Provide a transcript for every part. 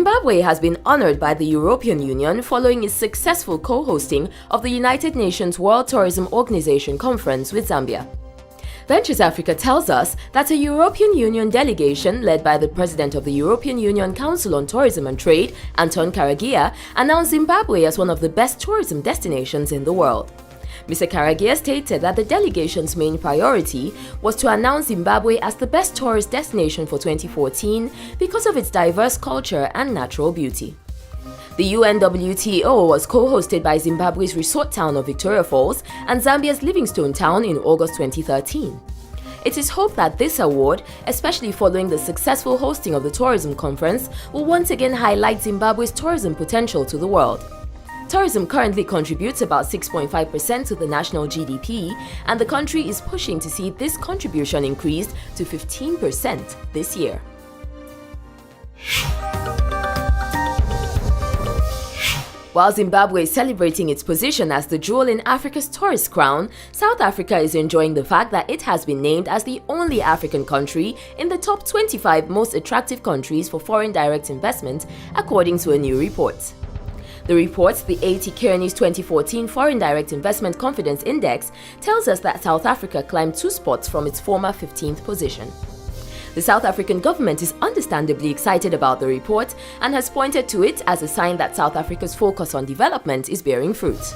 Zimbabwe has been honored by the European Union following its successful co-hosting of the United Nations World Tourism Organization conference with Zambia. Ventures Africa tells us that a European Union delegation led by the President of the European Union Council on Tourism and Trade, Anton Karagia, announced Zimbabwe as one of the best tourism destinations in the world. Mr. Karagia stated that the delegation's main priority was to announce Zimbabwe as the best tourist destination for 2014 because of its diverse culture and natural beauty. The UNWTO was co-hosted by Zimbabwe's resort town of Victoria Falls and Zambia's Livingstone town in August 2013. It is hoped that this award, especially following the successful hosting of the tourism conference, will once again highlight Zimbabwe's tourism potential to the world. Tourism currently contributes about 6.5% to the national GDP, and the country is pushing to see this contribution increased to 15% this year. While Zimbabwe is celebrating its position as the jewel in Africa's tourist crown, South Africa is enjoying the fact that it has been named as the only African country in the top 25 most attractive countries for foreign direct investment, according to a new report. The report, the A.T. Kearney's 2014 Foreign Direct Investment Confidence Index, tells us that South Africa climbed 2 spots from its former 15th position. The South African government is understandably excited about the report and has pointed to it as a sign that South Africa's focus on development is bearing fruit.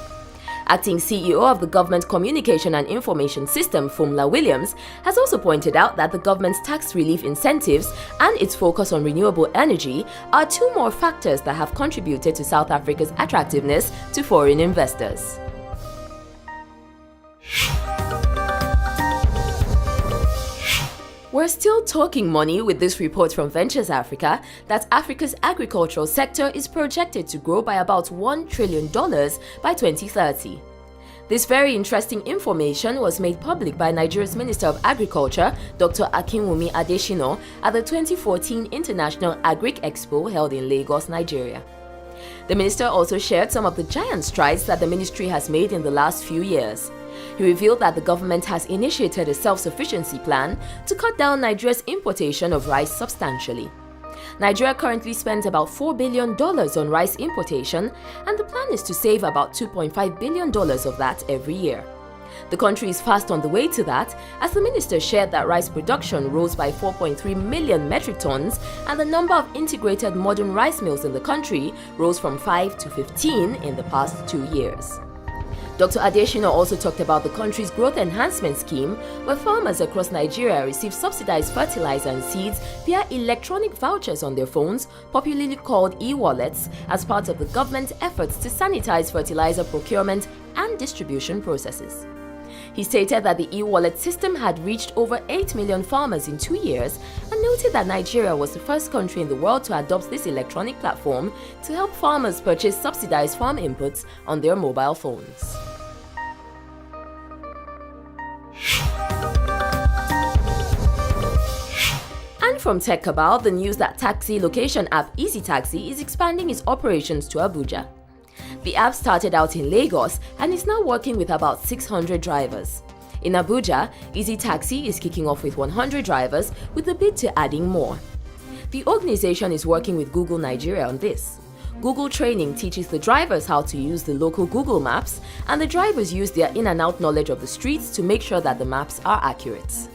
Acting CEO of the Government Communication and Information System, Phumla Williams, has also pointed out that the government's tax relief incentives and its focus on renewable energy are 2 more factors that have contributed to South Africa's attractiveness to foreign investors. We're still talking money with this report from Ventures Africa that Africa's agricultural sector is projected to grow by about $1 trillion by 2030. This very interesting information was made public by Nigeria's Minister of Agriculture, Dr. Akinwumi Adesina, at the 2014 International Agric Expo held in Lagos, Nigeria. The minister also shared some of the giant strides that the ministry has made in the last few years. He revealed that the government has initiated a self-sufficiency plan to cut down Nigeria's importation of rice substantially. Nigeria currently spends about $4 billion on rice importation, and the plan is to save about $2.5 billion of that every year. The country is fast on the way to that, as the minister shared that rice production rose by 4.3 million metric tons and the number of integrated modern rice mills in the country rose from 5 to 15 in the past 2 years. Dr. Adesina also talked about the country's growth enhancement scheme, where farmers across Nigeria receive subsidized fertilizer and seeds via electronic vouchers on their phones, popularly called e-wallets, as part of the government's efforts to sanitize fertilizer procurement and distribution processes. He stated that the e-wallet system had reached over 8 million farmers in 2 years and noted that Nigeria was the first country in the world to adopt this electronic platform to help farmers purchase subsidized farm inputs on their mobile phones. And from Tech Cabal, the news that taxi location app Easy Taxi is expanding its operations to Abuja. The app started out in Lagos and is now working with about 600 drivers. In Abuja, Easy Taxi is kicking off with 100 drivers with a bid to adding more. The organization is working with Google Nigeria on this. Google Training teaches the drivers how to use the local Google Maps, and the drivers use their in and out knowledge of the streets to make sure that the maps are accurate.